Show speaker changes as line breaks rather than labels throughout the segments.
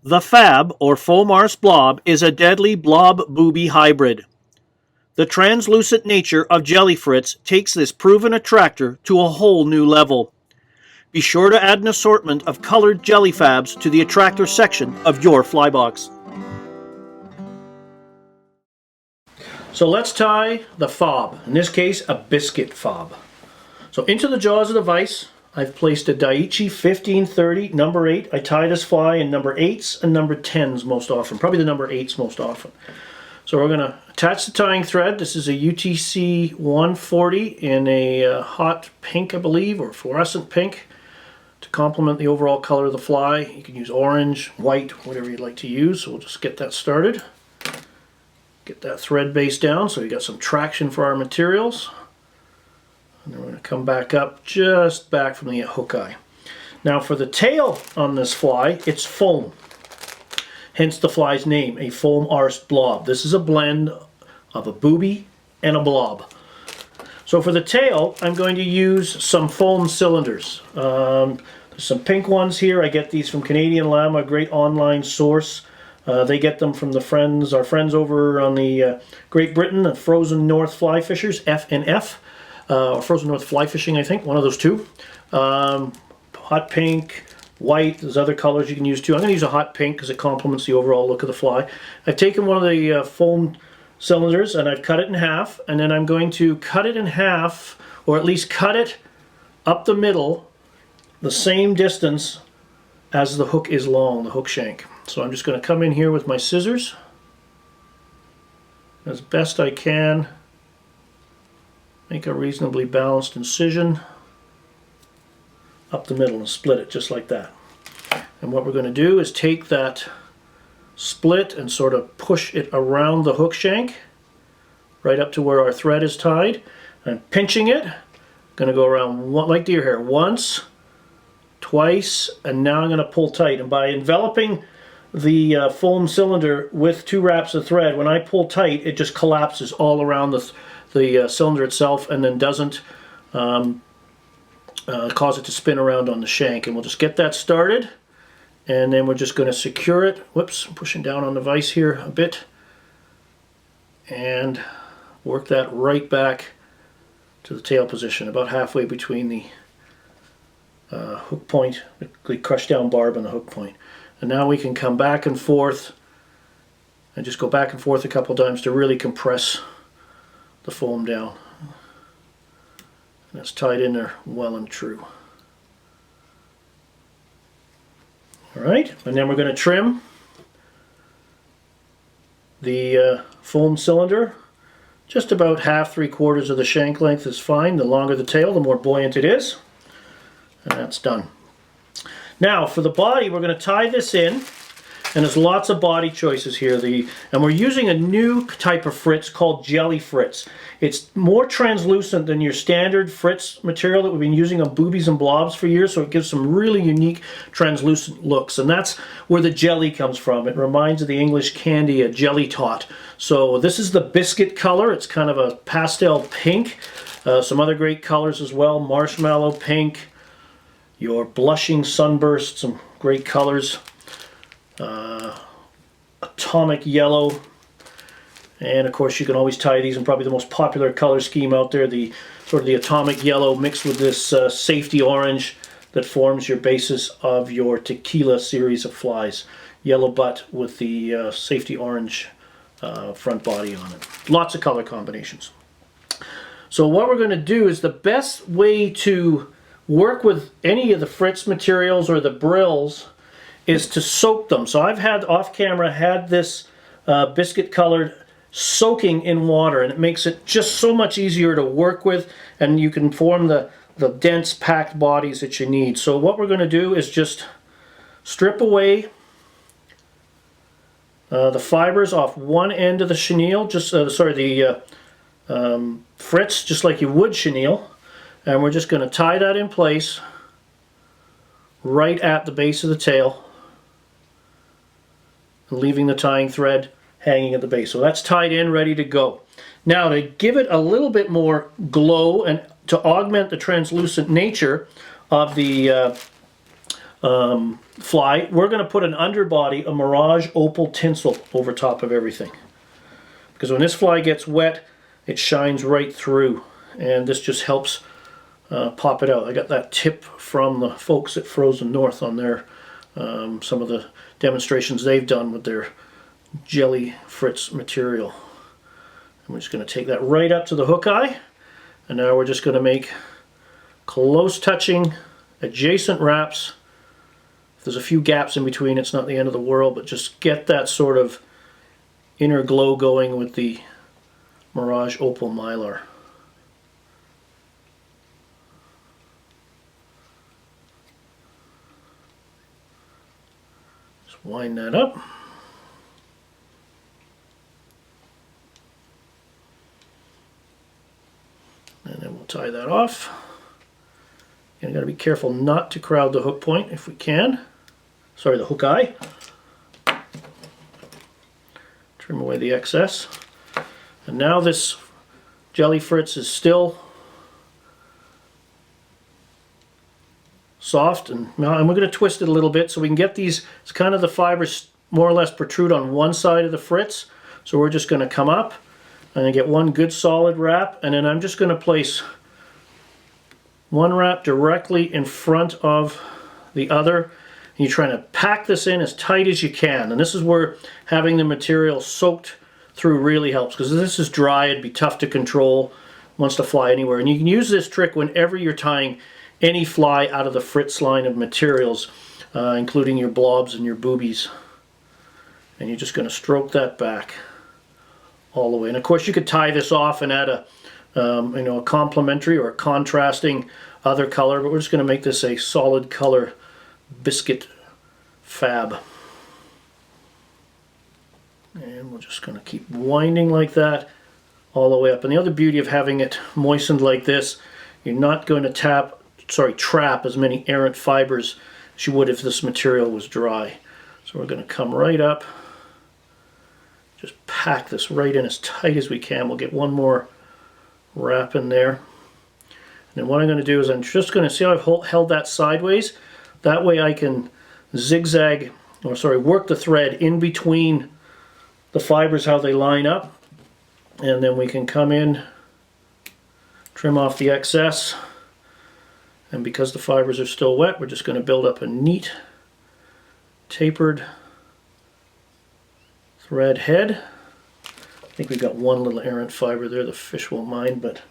The FAB, or Foam Arsed Blob, is a deadly blob-booby hybrid. The translucent nature of Jelly Fritz takes this proven attractor to a whole new level. Be sure to add an assortment of colored Jelly FABs to the Attractor section of your fly box. So let's tie the fob, in this case a biscuit fob. So into the jaws of the vise, I've placed a Daiichi 1530 number 8. I tie this fly in number 8s and number 10s most often, probably the number 8s most often. So we're going to attach the tying thread. This is a UTC 140 in a hot pink, I believe, or fluorescent pink to complement the overall color of the fly. You can use orange, white, whatever you'd like to use. So we'll just get that started. Get that thread base down so we got some traction for our materials. And then we're going to come back up just back from the hook eye. Now for the tail on this fly, it's foam. Hence the fly's name, a Foam Arsed Blob. This is a blend of a booby and a blob. So for the tail, I'm going to use some foam cylinders. There's some pink ones here. I get these from Canadian Llama, a great online source. They get them from our friends over on the Great Britain, the Frozen North Fly Fishers, F&F. Or Frozen North Fly Fishing, I think, one of those two. Hot pink, white, there's other colors you can use too. I'm going to use a hot pink because it complements the overall look of the fly. I've taken one of the foam cylinders and I've cut it in half, and then I'm going to cut it in half, or at least cut it up the middle, the same distance as the hook is long, the hook shank. So I'm just going to come in here with my scissors as best I can. Make a reasonably balanced incision up the middle and split it just like that. And what we're going to do is take that split and sort of push it around the hook shank right up to where our thread is tied, and pinching it. Going to go around like deer hair, once, twice, and now I'm going to pull tight. And by enveloping the foam cylinder with 2 wraps of thread, when I pull tight, it just collapses all around the cylinder itself, and then doesn't cause it to spin around on the shank. And we'll just get that started, and then we're just going to secure it. Whoops, I'm pushing down on the vise here a bit, and work that right back to the tail position, about halfway between the hook point, the crushed down barb and the hook point. And now we can come back and forth and just go back and forth a couple times to really compress the foam down. And it's tied in there well and true. Alright, and then we're going to trim the foam cylinder. Just about half, 3/4 of the shank length is fine. The longer the tail, the more buoyant it is. And that's done. Now for the body, we're going to tie this in. And there's lots of body choices here. And we're using a new type of Fritz called Jelly Fritz. It's more translucent than your standard Fritz material that we've been using on boobies and blobs for years, so it gives some really unique translucent looks. And that's where the jelly comes from. It reminds of the English candy, a jelly tot. So this is the biscuit color. It's kind of a pastel pink. Some other great colors as well. Marshmallow pink, your blushing sunburst, some great colors. Atomic yellow, and of course you can always tie these in probably the most popular color scheme out there, the sort of the atomic yellow mixed with this safety orange that forms your basis of your tequila series of flies. Yellow butt with the safety orange front body on it. Lots of color combinations. So what we're going to do is, the best way to work with any of the Fritz materials or the brills is to soak them. So I've had off camera had this biscuit colored soaking in water, and it makes it just so much easier to work with, and you can form the dense packed bodies that you need. So what we're going to do is just strip away the fibers off one end of the chenille, just Fritz, just like you would chenille, and we're just going to tie that in place right at the base of the tail, leaving the tying thread hanging at the base. So that's tied in, ready to go. Now to give it a little bit more glow and to augment the translucent nature of the fly, we're going to put an underbody, a Mirage opal tinsel over top of everything. Because when this fly gets wet, it shines right through, and this just helps pop it out. I got that tip from the folks at Frozen North on their some of the demonstrations they've done with their Jelly Fritz material. And we're just going to take that right up to the hook eye, and now we're just going to make close touching adjacent wraps. If there's a few gaps in between, it's not the end of the world, but just get that sort of inner glow going with the Mirage Opal Mylar. Just wind that up. And then we'll tie that off. You got to be careful not to crowd the hook point if we can. Sorry, the hook eye. Trim away the excess. And now this Jelly Fritz is still soft, and we're going to twist it a little bit so we can get these, it's kind of the fibers more or less protrude on one side of the Fritz. So we're just going to come up and get one good solid wrap, and then I'm just going to place one wrap directly in front of the other. You're trying to pack this in as tight as you can, and this is where having the material soaked through really helps, because this is dry, it'd be tough to control, wants to fly anywhere. And you can use this trick whenever you're tying any fly out of the Fritz line of materials, including your blobs and your boobies. And you're just going to stroke that back all the way. And of course you could tie this off and add a a complementary or a contrasting other color, but we're just going to make this a solid color biscuit fab. And we're just going to keep winding like that all the way up. And the other beauty of having it moistened like this, you're not going to trap as many errant fibers as you would if this material was dry. So we're going to come right up, just pack this right in as tight as we can. We'll get one more wrap in there. And then what I'm going to do is I'm just going to see how I've held that sideways. That way I can zigzag, work the thread in between the fibers, how they line up. And then we can come in, trim off the excess. And because the fibers are still wet, we're just going to build up a neat, tapered thread head. I think we've got one little errant fiber there. The fish won't mind, but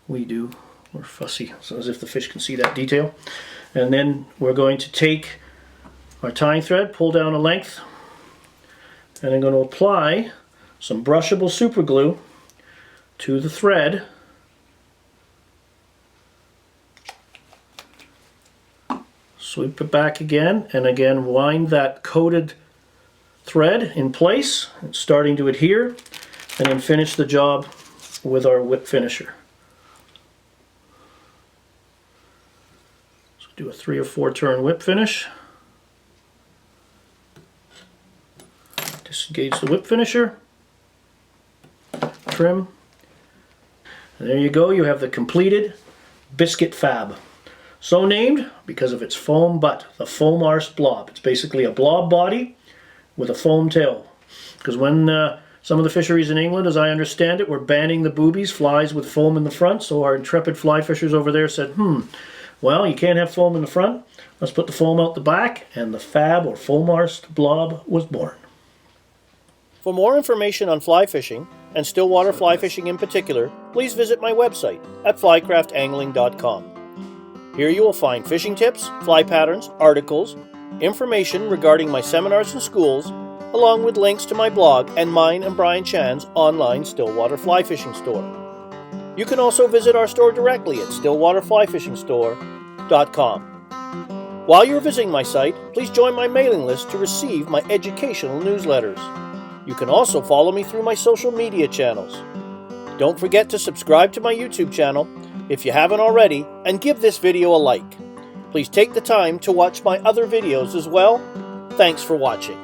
we do. We're fussy, so as if the fish can see that detail. And then we're going to take our tying thread, pull down a length, and I'm going to apply some brushable super glue to the thread. Sweep it back again, and again wind that coated thread in place, it's starting to adhere, and then finish the job with our whip finisher. So do a 3 or 4 turn whip finish. Disengage the whip finisher, trim, and there you go. You have the completed biscuit fab. So named because of its foam butt, the Foam Arsed Blob. It's basically a blob body with a foam tail. Because when some of the fisheries in England, as I understand it, were banning the boobies, flies with foam in the front, so our intrepid fly fishers over there said, well, you can't have foam in the front, let's put the foam out the back, and the fab or Foam Arsed Blob was born. For more information on fly fishing, and stillwater fly fishing in particular, please visit my website at flycraftangling.com. Here you will find fishing tips, fly patterns, articles, information regarding my seminars and schools, along with links to my blog and mine and Brian Chan's online stillwater fly fishing store. You can also visit our store directly at stillwaterflyfishingstore.com. While you're visiting my site, please join my mailing list to receive my educational newsletters. You can also follow me through my social media channels. Don't forget to subscribe to my YouTube channel if you haven't already, and give this video a like. Please take the time to watch my other videos as well. Thanks for watching.